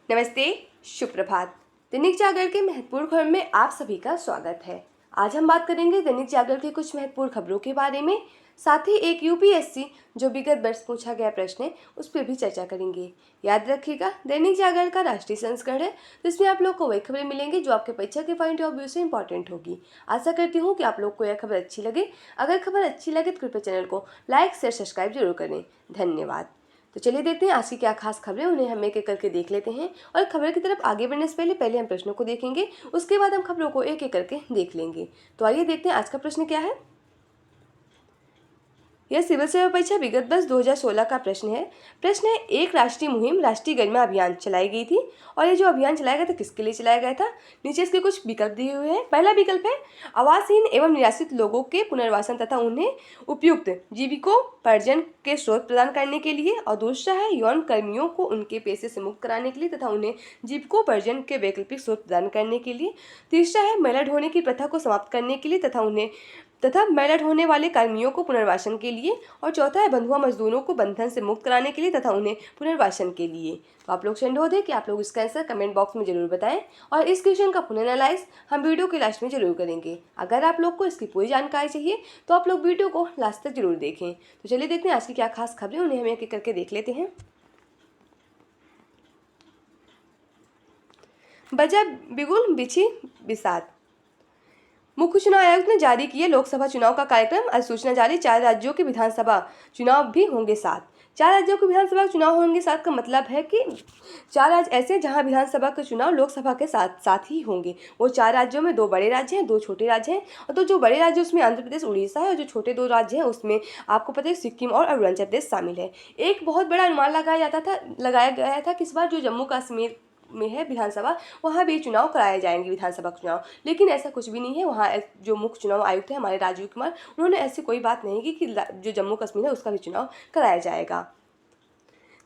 नमस्ते, शुभ प्रभात। दैनिक जागरण के महत्वपूर्ण खबर में आप सभी का स्वागत है। आज हम बात करेंगे दैनिक जागरण की कुछ महत्वपूर्ण खबरों के बारे में, साथ ही एक यूपीएससी जो विगत वर्ष पूछा गया प्रश्न है उस पर भी चर्चा करेंगे। याद रखिएगा, दैनिक जागरण का राष्ट्रीय संस्करण है तो इसमें आप लोग को वही खबरें मिलेंगी जो आपके परीक्षा के पॉइंट ऑफ व्यू से इंपॉर्टेंट होगी। आशा करती हूँ कि आप लोग को यह खबर अच्छी लगे। अगर खबर अच्छी लगे तो कृपया चैनल को लाइक शेयर सब्सक्राइब जरूर करें। धन्यवाद। तो चलिए देखते हैं आज की क्या खास खबरें, उन्हें हम एक एक करके देख लेते हैं। और खबर की तरफ आगे बढ़ने से पहले हम प्रश्नों को देखेंगे, उसके बाद हम खबरों को एक एक करके देख लेंगे। तो आइए देखते हैं आज का प्रश्न क्या है। यह सिविल सेवा परीक्षा विगत वर्ष 2016 का प्रश्न है। प्रश्न है, एक राष्ट्रीय मुहिम राष्ट्रीय गरिमा अभियान चलाई गई थी और ये जो अभियान चलाया गया था किसके लिए चलाया गया था। नीचे इसके कुछ विकल्प दिए हुए हैं। पहला विकल्प है आवासहीन एवं निराश्रित लोगों के पुनर्वासन तथा उन्हें उपयुक्त जीविकोपार्जन के स्रोत प्रदान करने के लिए, और दूसरा है यौन कर्मियों को उनके पेशे से मुक्त कराने के लिए तथा उन्हें जीविकोपार्जन के वैकल्पिक स्रोत प्रदान करने के लिए। तीसरा है महिला ढोने की प्रथा को समाप्त करने के लिए तथा महिला ढोने वाले कर्मियों को पुनर्वासन के लिए। और चौथा है बंधुआ मजदूरों को बंधन से मुक्त कराने के लिए तथा उन्हें पुनर्वासन के लिए। तो आप लोग से अनुरोध है कि आप लोग इसका आंसर कमेंट बॉक्स में जरूर बताएं और इस क्वेश्चन का पुनः एनालाइज हम वीडियो के लास्ट में जरूर करेंगे। अगर आप लोग को इसकी पूरी जानकारी चाहिए तो आप लोग वीडियो को लास्ट तक जरूर देखें। तो चलिए देखते हैं आज की क्या खास खबरें, उन्हें हम एक एक करके देख लेते हैं। बजा बिगुल बिछी बिसात। मुख्य चुनाव आयुक्त ने जारी किया लोकसभा चुनाव का कार्यक्रम, अधिसूचना जारी। 4 राज्यों के विधानसभा चुनाव भी होंगे साथ। 4 राज्यों के विधानसभा चुनाव होंगे साथ का मतलब है कि 4 राज्य ऐसे जहां विधानसभा के चुनाव लोकसभा के साथ साथ ही होंगे। वो 4 राज्यों में 2 बड़े राज्य हैं, 2 छोटे राज्य हैं। और तो जो बड़े राज्य उसमें आंध्र प्रदेश उड़ीसा है और जो छोटे 2 राज्य हैं उसमें आपको पता है सिक्किम और अरुणाचल प्रदेश शामिल है। एक बहुत बड़ा अनुमान लगाया गया था कि इस बार जो जम्मू कश्मीर में है विधानसभा, वहाँ भी चुनाव कराए जाएंगे विधानसभा चुनाव, लेकिन ऐसा कुछ भी नहीं है। वहाँ जो मुख्य चुनाव आयुक्त है हमारे राजीव कुमार, उन्होंने ऐसी कोई बात नहीं की कि जो जम्मू कश्मीर है उसका भी चुनाव कराया जाएगा।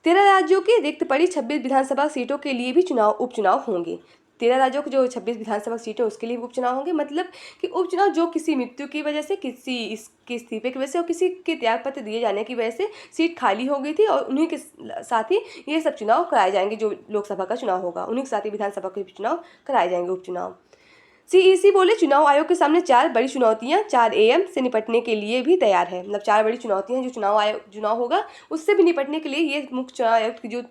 13 राज्यों की रिक्त पड़ी 26 विधानसभा सीटों के लिए भी उपचुनाव होंगे। 13 राज्यों की जो 26 विधानसभा सीटें उसके लिए भी उपचुनाव होंगे। मतलब कि उपचुनाव जो किसी मृत्यु की वजह से, किसी इसके इस्तीफे की वजह से और किसी के त्यागपत्र दिए जाने की वजह से सीट खाली हो गई थी, और उन्हीं के साथ ही ये सब चुनाव कराए जाएंगे। जो लोकसभा का चुनाव होगा उन्हीं के साथ ही विधानसभा के चुनाव कराए जाएंगे, उपचुनाव। सीईसी बोले चुनाव आयोग के सामने 4 बड़ी चुनौतियां 4 AM से निपटने के लिए भी तैयार है। मतलब 4 बड़ी चुनौतियां जो चुनाव होगा उससे भी निपटने के लिए ये मुख्य चुनाव आयोग की जो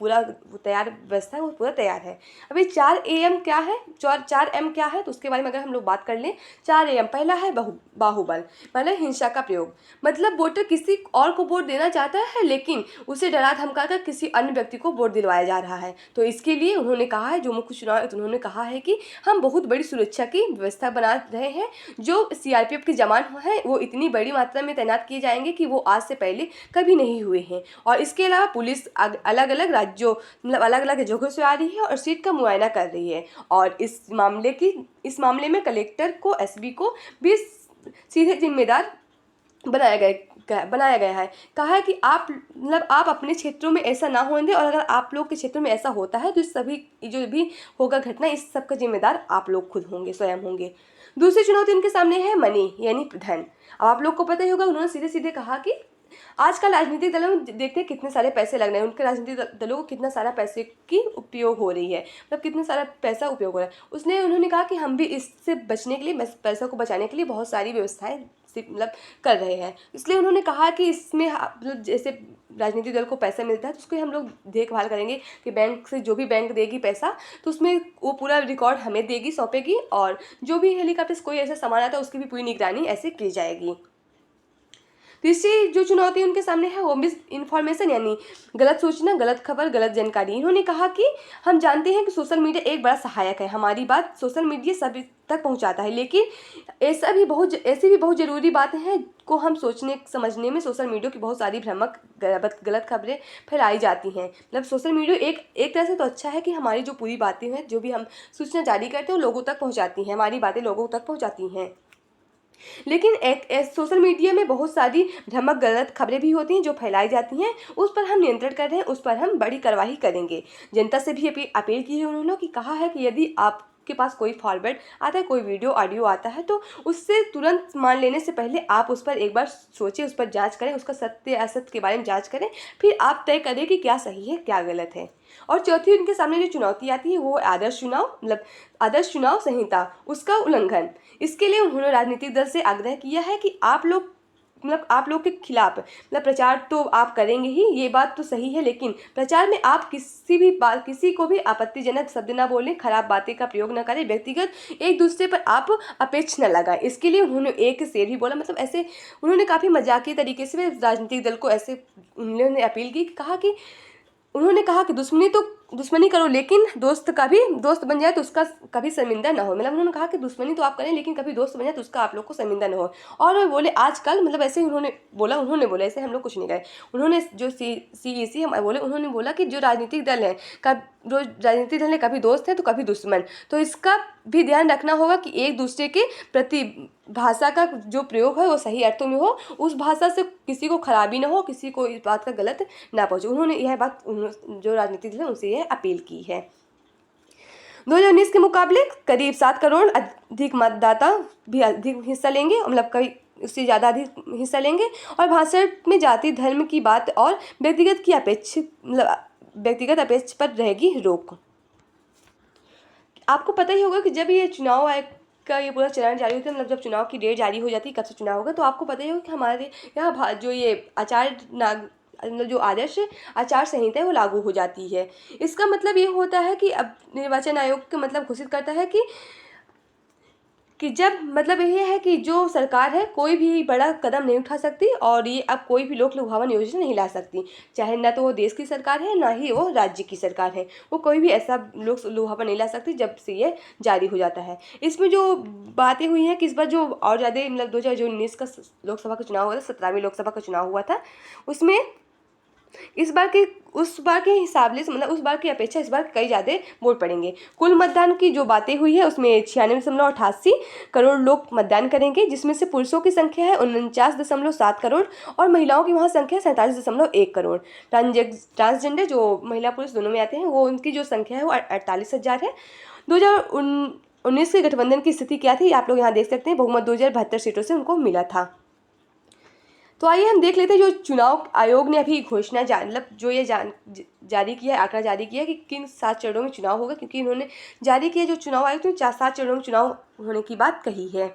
पूरा तैयार व्यवस्था है वो पूरा तैयार है। अभी 4 AM क्या है, 4 M क्या है, तो उसके बारे में अगर हम लोग बात कर लें। 4 AM पहला है बाहुबल, मतलब हिंसा का प्रयोग। मतलब वोटर किसी और को वोट देना चाहता है लेकिन उसे डरा धमका कर किसी अन्य व्यक्ति को वोट दिलवाया जा रहा है। तो इसके लिए उन्होंने कहा है, जो मुख्य चुनाव उन्होंने कहा है कि हम बहुत बड़ी सुरक्षा की व्यवस्था बना रहे हैं। जो CRPF के जवान हैं वो इतनी बड़ी मात्रा में तैनात किए जाएंगे कि वो आज से पहले कभी नहीं हुए हैं। और इसके अलावा पुलिस अलग अलग राज्यों, मतलब अलग अलग जगहों से आ रही है और सीट का मुआयना कर रही है। और इस मामले में कलेक्टर को, SB को भी सीधे जिम्मेदार बनाया गया है। कहा है कि आप अपने क्षेत्रों में ऐसा ना होने दें, और अगर आप लोग के क्षेत्रों में ऐसा होता है तो इस सभी जो भी होगा घटना, इस सब का जिम्मेदार आप लोग खुद होंगे, स्वयं होंगे। दूसरी चुनौती उनके सामने है मनी, यानी धन। अब आप लोग को पता ही होगा, उन्होंने सीधे सीधे कहा कि आजकल राजनीतिक दलों में देखते हैं कितने सारे पैसे लग रहे हैं, उनके राजनीतिक दलों को कितना सारा पैसे की उपयोग हो रही है, मतलब कितना सारा पैसा उपयोग हो रहा है। उन्होंने कहा कि हम भी इससे बचने के लिए, पैसों को बचाने के लिए बहुत सारी व्यवस्थाएं कर रहे हैं। इसलिए उन्होंने कहा कि इसमें मतलब जैसे राजनीतिक दल को पैसा मिलता है तो उसको हम लोग देखभाल करेंगे कि बैंक से जो भी बैंक देगी पैसा तो उसमें वो पूरा रिकॉर्ड हमें देगी, सौंपेगी, और जो भी हेलीकॉप्टर से कोई ऐसा सामान आता है उसकी भी पूरी निगरानी ऐसे की जाएगी। तीसरी जो चुनौती उनके सामने है वो मिस इन्फॉर्मेशन, यानी गलत सूचना, गलत खबर, गलत जानकारी। इन्होंने कहा कि हम जानते हैं कि सोशल मीडिया एक बड़ा सहायक है, हमारी बात सोशल मीडिया सभी तक पहुंचाता है, लेकिन ऐसी भी बहुत ज़रूरी बातें हैं को हम सोचने समझने में सोशल मीडिया की बहुत सारी भ्रामक गलत खबरें फैलाई जाती हैं। मतलब सोशल मीडिया एक तरह से तो अच्छा है कि हमारी जो पूरी बातें हैं, जो भी हम सूचना जारी करते हैं वो लोगों तक पहुँचाती हैं, हमारी बातें लोगों तक पहुँचाती हैं। लेकिन सोशल मीडिया में बहुत सारी भ्रामक गलत खबरें भी होती हैं जो फैलाई जाती हैं, उस पर हम नियंत्रण कर रहे हैं, उस पर हम बड़ी कार्रवाई करेंगे। जनता से भी अपील की है उन्होंने कि कहा है कि यदि आप के पास कोई फॉरवर्ड आता है, कोई वीडियो ऑडियो आता है, तो उससे तुरंत मान लेने से पहले आप उस पर एक बार सोचें, उस पर जांच करें, उसका सत्य असत्य के बारे में जांच करें, फिर आप तय करें कि क्या सही है क्या गलत है। और चौथी उनके सामने जो चुनौती आती है वो आदर्श चुनाव, मतलब आदर्श चुनाव संहिता, उसका उल्लंघन। इसके लिए उन्होंने राजनीतिक दल से आग्रह किया है कि आप लोग आप लोग के खिलाफ प्रचार तो आप करेंगे ही, ये बात तो सही है, लेकिन प्रचार में आप किसी को भी आपत्तिजनक शब्द ना बोलें, खराब बातें का प्रयोग ना करें, व्यक्तिगत एक दूसरे पर आप अपेक्ष न लगाएं। इसके लिए उन्होंने एक शेर भी बोला, ऐसे उन्होंने काफ़ी मजाकिया तरीके से राजनीतिक दल को ऐसे उन्होंने अपील की, उन्होंने कहा कि दुश्मनी करो, लेकिन दोस्त बन जाए तो उसका कभी शर्मिंदा ना हो। उन्होंने कहा कि दुश्मनी तो आप करें, लेकिन कभी दोस्त बन जाए तो उसका आप लोग को शर्मिंदा ना हो। और वे बोले आजकल ऐसे उन्होंने बोला ऐसे हम लोग कुछ नहीं कहे। उन्होंने जो CEC हम बोले, उन्होंने बोला कि जो राजनीतिक दल है कभी दोस्त है तो कभी दुश्मन, तो इसका भी ध्यान रखना होगा कि एक दूसरे के प्रति भाषा का जो प्रयोग है वो सही अर्थों में हो, उस भाषा से किसी को खराबी ना हो, किसी को इस बात का गलत ना पहुँचे। उन्होंने यह बात जो राजनीतिक दल है उनसे यह अपील की है। 2019 के मुकाबले करीब 7 करोड़ अधिक मतदाता भी अधिक हिस्सा लेंगे, कई उससे ज़्यादा अधिक हिस्सा लेंगे। और भाषण में जाति धर्म की बात और व्यक्तिगत अपेक्षा पर रहेगी रोक। आपको पता ही होगा कि जब ये चुनाव आयोग का ये पूरा चरण जारी होता है, जब चुनाव की डेट जारी हो जाती है कब से चुनाव होगा, तो आपको पता ही होगा कि हमारे यहाँ जो ये जो आदर्श आचार संहिता है वो लागू हो जाती है। इसका मतलब ये होता है कि अब निर्वाचन आयोग के घोषित करता है कि जब ये है कि जो सरकार है कोई भी बड़ा कदम नहीं उठा सकती, और ये अब कोई भी लोक लुभावन योजना नहीं ला सकती, चाहे ना तो वो देश की सरकार है ना ही वो राज्य की सरकार है, वो कोई भी ऐसा लोक लुभावन नहीं ला सकती जब से ये जारी हो जाता है। इसमें जो बातें हुई हैं कि इस बार जो और ज़्यादा 2019 का लोकसभा का चुनाव हुआ था, 17वीं लोकसभा का चुनाव हुआ था, उसमें उस बार के हिसाब से उस बार की अपेक्षा इस बार कई ज़्यादा वोट पड़ेंगे। कुल मतदान की जो बातें हुई है उसमें 96.88 करोड़ लोग मतदान करेंगे, जिसमें से पुरुषों की संख्या है 49.7 करोड़ और महिलाओं की वहाँ संख्या 47.1 करोड़। ट्रांसजेंडर जो महिला पुरुष दोनों में आते हैं वो उनकी जो संख्या है वो 48,000 है। 2019 के गठबंधन की स्थिति क्या थी आप लोग यहाँ देख सकते हैं, बहुमत 2072 सीटों से उनको मिला था। तो आइए हम देख लेते हैं जो चुनाव आयोग ने अभी घोषणा जारी किया है, आंकड़ा जारी किया है कि किन 7 चरणों में चुनाव होगा, क्योंकि इन्होंने जारी किया जो चुनाव आयोग ने 7 चरणों में चुनाव होने की बात कही है।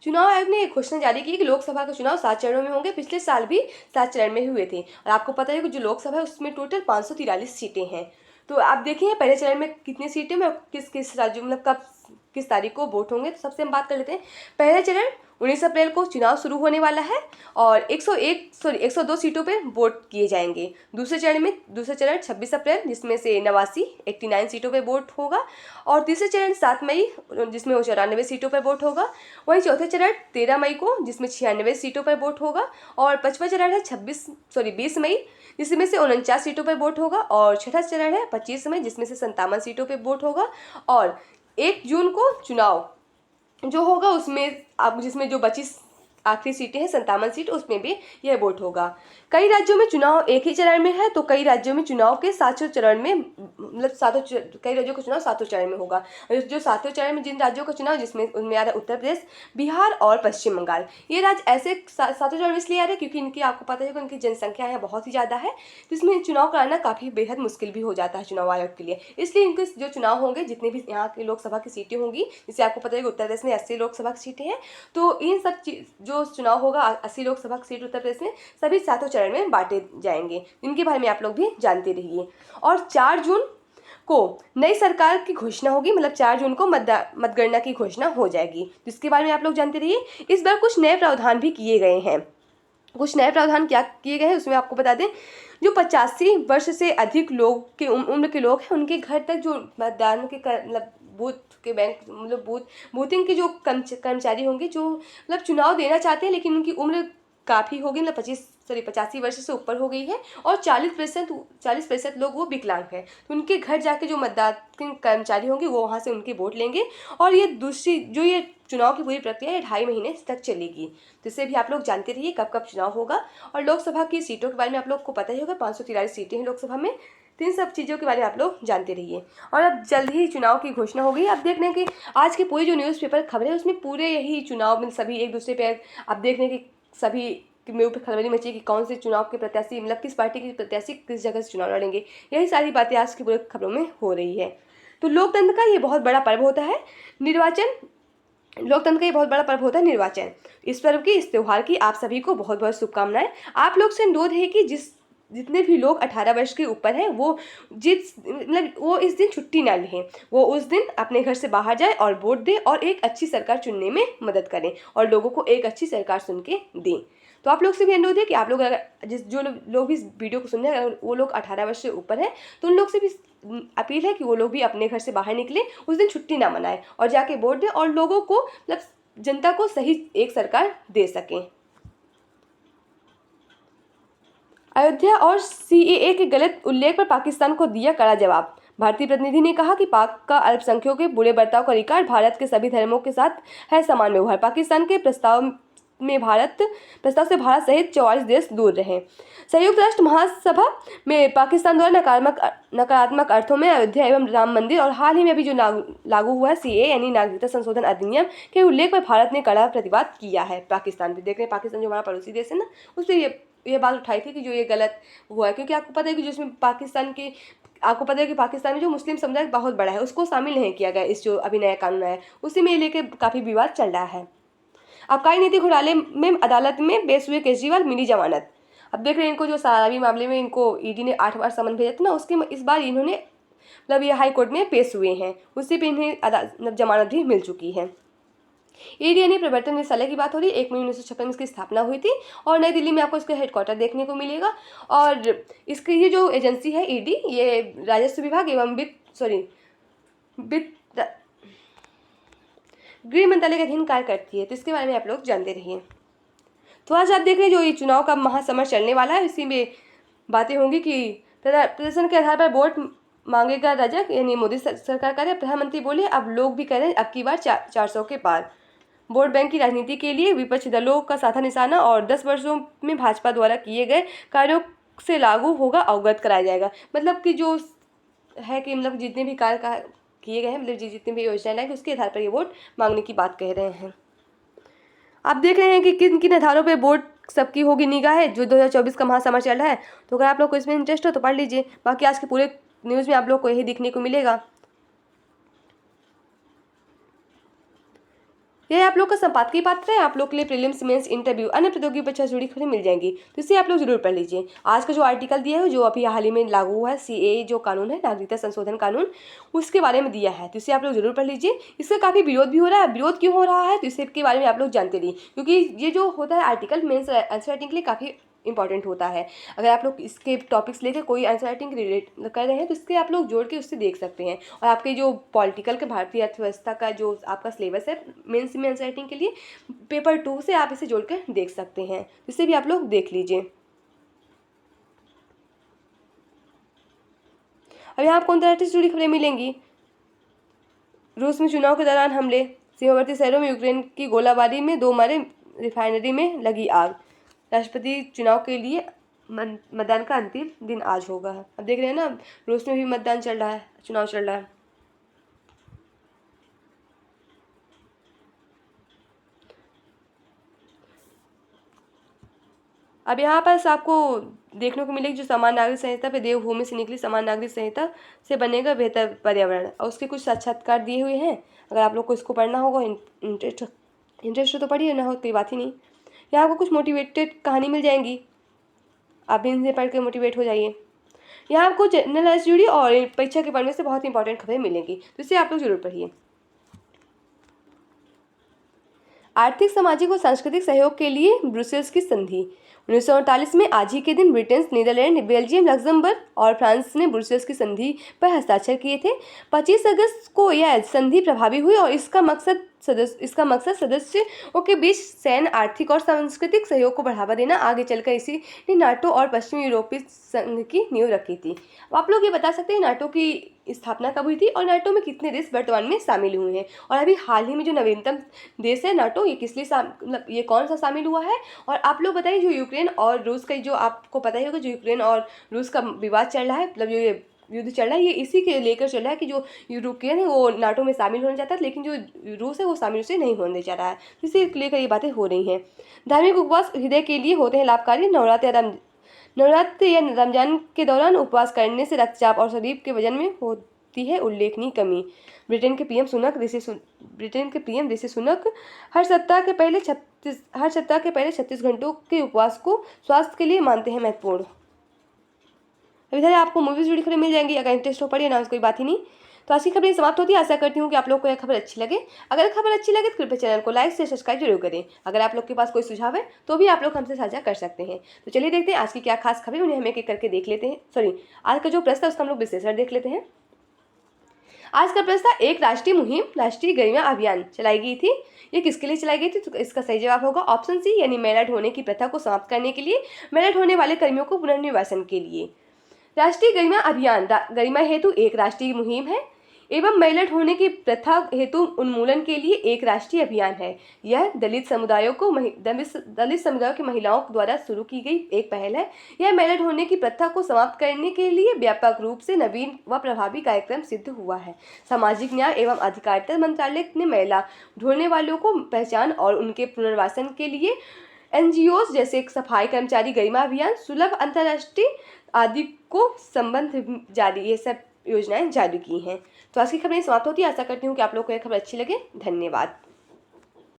चुनाव आयोग ने एक घोषणा जारी की कि लोकसभा का चुनाव 7 चरणों में होंगे। पिछले साल भी 7 चरण में हुए थे, और आपको पता है कि जो लोकसभा है उसमें टोटल 543 सीटें हैं। तो आप देखिए पहले चरण में कितनी सीटें में किस राज्यों कब किस तारीख को वोट होंगे। तो सबसे हम बात कर लेते हैं। पहला चरण 19 अप्रैल को चुनाव शुरू होने वाला है और 102 सीटों पर वोट किए जाएंगे। दूसरा चरण 26 अप्रैल जिसमें से 89 सीटों पर वोट होगा, और तीसरा चरण 7 मई जिसमें 94 सीटों पर वोट होगा। वहीं चौथा चरण 13 मई को जिसमें 96 सीटों पर वोट होगा, और पांचवा चरण है 20 मई जिसमें से 49 सीटों पर वोट होगा, और छठा चरण है 25 मई जिसमें से 57 सीटों पर वोट होगा, और 1 जून को चुनाव जो होगा उसमें अब जिसमें जो बची आखिरी सीटें हैं 57 सीट, उसमें भी यह वोट होगा। कई राज्यों में चुनाव एक ही चरण में है, तो कई राज्यों में चुनाव के सातों चरण में कई राज्यों का चुनाव 7 चरण में होगा। जो 7 चरण में जिन राज्यों का चुनाव जिसमें उनमें आ रहा है उत्तर प्रदेश, बिहार और पश्चिम बंगाल। ये राज्य ऐसे 7 चरण में इसलिए आ रहे हैं क्योंकि इनकी आपको पता है कि उनकी जनसंख्या है बहुत ही ज़्यादा है, जिसमें चुनाव कराना काफ़ी बेहद मुश्किल भी हो जाता है चुनाव आयोग के लिए। इसलिए इनके जो चुनाव होंगे जितने भी यहाँ की लोकसभा की सीटें होंगी, जिससे आपको पता है कि उत्तर प्रदेश में 80 लोकसभा की सीटें हैं, तो इन सब जो चुनाव होगा 80 लोकसभा की सीट उत्तर प्रदेश में सभी 7 चरण में बांटे जाएंगे, जिनके बारे में आप लोग भी जानते रहिए। और 4 जून को नई सरकार की घोषणा होगी, 4 जून को मतगणना की घोषणा हो जाएगी, जिसके बारे में आप लोग जानते रहिए। इस बार कुछ नए प्रावधान भी किए गए हैं। कुछ नए प्रावधान क्या किए गए हैं उसमें आपको बता दें। जो 85 वर्ष से अधिक लोग के उम्र के लोग हैं उनके घर तक जो मतदान के बूथ के बैंक बूथिंग के जो कर्मचारी होंगे जो चुनाव देना चाहते हैं लेकिन उनकी उम्र काफ़ी होगी, 85 वर्ष से ऊपर हो गई है, और 40% लोग वो विकलांग हैं, तो उनके घर जाके जो मतदान कर्मचारी होंगे वो वहाँ से उनके वोट लेंगे। और ये ये चुनाव की पूरी प्रक्रिया 2.5 महीने तक चलेगी। तो इससे भी आप लोग जानते रहिए कब कब चुनाव होगा। और लोकसभा की सीटों के बारे में आप लोग को पता ही होगा, 543 सीटें हैं लोकसभा में, तो इन सब चीज़ों के बारे में आप लोग जानते रहिए। और अब जल्द ही चुनाव की घोषणा हो गई। आप देख रहे हैं कि आज के पूरे जो न्यूज़पेपर खबरें उसमें पूरे यही चुनाव में सभी एक दूसरे पे आप देख रहे हैं कि सभी के मुंह पे खलबली मची कि कौन से चुनाव के प्रत्याशी मतलब किस पार्टी के प्रत्याशी किस जगह से चुनाव लड़ेंगे। यही सारी बातें आज की पूरे खबरों में हो रही है। तो लोकतंत्र का ये बहुत बड़ा पर्व होता है निर्वाचन। लोकतंत्र का ये बहुत बड़ा पर्व होता है निर्वाचन। इस पर्व की, इस त्यौहार की आप सभी को बहुत बहुत शुभकामनाएं। आप लोग से अनुरोध है कि जितने भी लोग 18 वर्ष के ऊपर हैं वो वो इस दिन छुट्टी ना लें। वो उस दिन अपने घर से बाहर जाए और वोट दें और एक अच्छी सरकार चुनने में मदद करें और लोगों को एक अच्छी सरकार चुन के दें। तो आप लोग से भी अनुरोध है कि आप लोग अगर जो लोग भी इस वीडियो को सुन रहे हैं अगर वो लोग 18 वर्ष से ऊपर हैं तो उन लोग से भी अपील है कि वो लोग भी अपने घर से बाहर निकलें, उस दिन छुट्टी ना मनाएं और जाके वोट दें और लोगों को मतलब जनता को सही एक सरकार दे सकें। अयोध्या और सीएए के गलत उल्लेख पर पाकिस्तान को दिया कड़ा जवाब। भारतीय प्रतिनिधि ने कहा कि पाक का अल्पसंख्यकों के बुरे बर्ताव का रिकॉर्ड भारत के सभी धर्मों के साथ है समान व्यवहार। पाकिस्तान के प्रस्ताव से भारत सहित 44 देश दूर रहे। संयुक्त राष्ट्र महासभा में पाकिस्तान द्वारा नकारात्मक अर्थों में अयोध्या एवं राम मंदिर और हाल ही में अभी जो लागू हुआ है सीएए यानी नागरिकता संशोधन अधिनियम के उल्लेख पर भारत ने कड़ा प्रतिवाद किया है। पाकिस्तान भी देख रहे हैं, पाकिस्तान जो हमारा पड़ोसी देश है ना, उससे ये बात उठाई थी कि जो ये गलत हुआ है क्योंकि आपको पता है कि जिसमें आपको पता है कि पाकिस्तान में जो मुस्लिम समुदाय बहुत बड़ा है उसको शामिल नहीं किया गया इस जो अभी नया कानून आया है, उसी में लेके काफ़ी विवाद चल रहा है। आबकारी नीति घोटाले में अदालत में पेश हुए केजरीवाल मिली जमानत। अब देख रहे हैं इनको जो शराबी मामले में इनको ईडी ने 8 बार समन भेजा था ना, उसके इस बार इन्होंने मतलब ये हाई कोर्ट में पेश हुए हैं, उसी पे इन्हें जमानत भी मिल चुकी है। ईडी यानी प्रवर्तन निदेशालय की बात हो रही है। 1 मई 1956 में इसकी स्थापना हुई थी और नई दिल्ली में आपको इसका हेडक्वार्टर देखने को मिलेगा। और इसकी ये जो एजेंसी है ईडी, ये राजस्व विभाग एवं गृह मंत्रालय के अधीन कार्य करती है। तो इसके बारे में आप लोग जानते रहिए। तो आज आप देख रहे हैं जो ये चुनाव का महासमर चलने वाला है, इसी में बातें होंगी कि प्रदर्शन के आधार पर वोट मांगेगा रजक यानी मोदी सरकार करे। प्रधानमंत्री बोले अब लोग भी कह रहे हैं अब की बार 400 के पार। वोट बैंक की राजनीति के लिए विपक्षी दलों का साधा निशाना और 10 वर्षों में भाजपा द्वारा किए गए कार्यों से लागू होगा अवगत कराया जाएगा। मतलब कि जो है कि मतलब जितने भी कार्य किए गए हैं, मतलब जितनी भी योजनाएं लाई उसके आधार पर ये वोट मांगने की बात कह रहे हैं। आप देख रहे हैं कि किन किन आधारों पे वोट सबकी होगी निगाह है जो 2024 का महासमर चल रहा है। तो अगर आप लोग को इसमें इंटरेस्ट हो तो पढ़ लीजिए, बाकी आज के पूरे न्यूज़ में आप लोग को यही देखने को मिलेगा। यह आप लोग का संपादकीय पात्र है। आप लोग के लिए प्रीलिम्स, मेंस, इंटरव्यू, अन्य प्रतियोगी परीक्षा से जुड़ी खबरें मिल जाएंगी, तो इसे आप लोग जरूर पढ़ लीजिए। आज का जो आर्टिकल दिया है जो अभी हाल ही में लागू हुआ है सीएए जो कानून है नागरिकता संशोधन कानून, उसके बारे में दिया है, तो इसे आप लोग जरूर पढ़ लीजिए। इसका काफ़ी विरोध भी हो रहा है। विरोध क्यों हो रहा है तो इसके बारे में आप लोग जानते रहिए, क्योंकि ये जो होता है आर्टिकल मेंस आंसर राइटिंग के लिए काफ़ी इंपॉर्टेंट होता है। अगर आप लोग इसके टॉपिक्स लेके कोई आंसर राइटिंग रिलेट कर रहे हैं तो इसके आप लोग जोड़ के उससे देख सकते हैं। और आपके जो पॉलिटिकल के भारतीय अर्थव्यवस्था का जो आपका सिलेबस है मेंस में आंसर राइटिंग के लिए पेपर 2 से आप इसे जोड़ कर देख सकते हैं, इसे भी आप लोग देख लीजिए। अब यहाँ आपको अंतर्राष्ट्रीय से जुड़ी खबरें मिलेंगी। रूस में चुनाव के दौरान हमले, सीमावर्ती शहरों में यूक्रेन की गोलाबारी में 2 मारे, रिफाइनरी में लगी आग। राष्ट्रपति चुनाव के लिए मतदान का अंतिम दिन आज होगा। अब देख रहे हैं ना रूस में भी मतदान चल रहा है, चुनाव चल रहा है। अब यहाँ पर आपको देखने को मिलेगी जो समान नागरिक संहिता पे देवभूमि से निकली समान नागरिक संहिता से बनेगा बेहतर पर्यावरण, और उसके कुछ साक्षात्कार दिए हुए हैं। अगर आप लोग को इसको पढ़ना होगा, इंटरेस्ट तो पढ़िए, ना हो कोई बात ही नहीं। यहाँ आपको कुछ मोटिवेटेड कहानी मिल जाएंगी, आप भी इनसे पढ़ के मोटिवेट हो जाइए। यहाँ आपको जनरल नॉलेज जुड़ी और परीक्षा के पढ़ने से बहुत इंपॉर्टेंट खबरें मिलेंगी, तो इसे आप लोग जरूर पढ़िए। आर्थिक, सामाजिक और सांस्कृतिक सहयोग के लिए ब्रुसेल्स की संधि। 1948 में आज ही के दिन ब्रिटेन, नीदरलैंड, बेल्जियम, लग्जमबर्ग और फ्रांस ने ब्रुसेल्स की संधि पर हस्ताक्षर किए थे। 25 अगस्त को यह संधि प्रभावी हुई और इसका मकसद सदस्यों के बीच सैन्य, आर्थिक और सांस्कृतिक सहयोग को बढ़ावा देना। आगे चलकर इसी ने नाटो और पश्चिमी यूरोपीय संघ की नींव रखी थी। अब आप लोग ये बता सकते हैं नाटो की स्थापना कब हुई थी और नाटो में कितने देश वर्तमान में शामिल हुए हैं, और अभी हाल ही में जो नवीनतम देश है नाटो, ये किस लिए मतलब ये कौन सा शामिल हुआ है। और आप लोग बताइए जो यूक्रेन और रूस का जो आपको पता ही होगा जो यूक्रेन और रूस का विवाद चल रहा है, मतलब जो ये युद्ध चल रहा है ये इसी के लेकर चल रहा है कि जो यूरोपियन है वो नाटो में शामिल होना चाहता है, लेकिन जो रूस है वो शामिल उसे नहीं होने जा रहा है। इसी लेकर ये बातें हो रही हैं। धार्मिक उपवास हृदय के लिए होते हैं लाभकारी। नवरात्र या रमजान के दौरान उपवास करने से रक्तचाप और शरीर के वजन में होती है उल्लेखनीय कमी। ब्रिटेन के पीएम ऋषि सुनक हर सप्ताह के पहले 36 घंटों के उपवास को स्वास्थ्य के लिए मानते हैं महत्वपूर्ण। अभी इधर आपको मूवीज जुड़ी खबरें मिल जाएंगी, अगर इंटरेस्ट हो पड़ी ना कोई बात ही नहीं। तो आज की खबरें समाप्त होती है। आशा करती हूँ कि आप लोग को यह खबर अच्छी लगे। अगर खबर अच्छी लगे तो कृपया चैनल को लाइक से सब्सक्राइब जरूर करें। अगर आप लोग के पास कोई सुझाव है तो भी आप लोग हमसे साझा कर सकते हैं। तो चलिए देखते हैं आज की क्या खास खबरें, उन्हें हम एक एक करके देख लेते हैं। आज का जो प्रश्न है उसका हम लोग विश्लेषण देख लेते हैं। आज का प्रश्न था, एक राष्ट्रीय मुहिम राष्ट्रीय गरिमा अभियान चलाई गई थी, ये किसके लिए चलाई गई थी? तो इसका सही जवाब होगा ऑप्शन सी, यानी मेरठ होने की प्रथा को समाप्त करने के लिए, मेरठ होने वाले कर्मियों को पुनर्निर्वासन के लिए। राष्ट्रीय गरिमा अभियान गरिमा हेतु एक राष्ट्रीय मुहिम है एवं मेरठ होने की प्रथा हेतु उन्मूलन के लिए एक राष्ट्रीय अभियान है। यह दलित समुदायों की महिलाओं द्वारा शुरू की गई एक पहल है। यह मेरठ होने की प्रथा को समाप्त करने के लिए व्यापक रूप से नवीन व प्रभावी कार्यक्रम सिद्ध हुआ है। सामाजिक न्याय एवं अधिकारिता मंत्रालय ने महिला ढोने वालों को पहचान और उनके पुनर्वासन के लिए एनजीओ जैसे सफाई कर्मचारी गरिमा अभियान, सुलभ अंतर्राष्ट्रीय आदि को संबंध जारी, ये सब योजनाएं जारी की हैं। तो आज की खबरें समाप्त होती है। आशा करती हूँ कि आप लोग को यह खबर अच्छी लगे। धन्यवाद।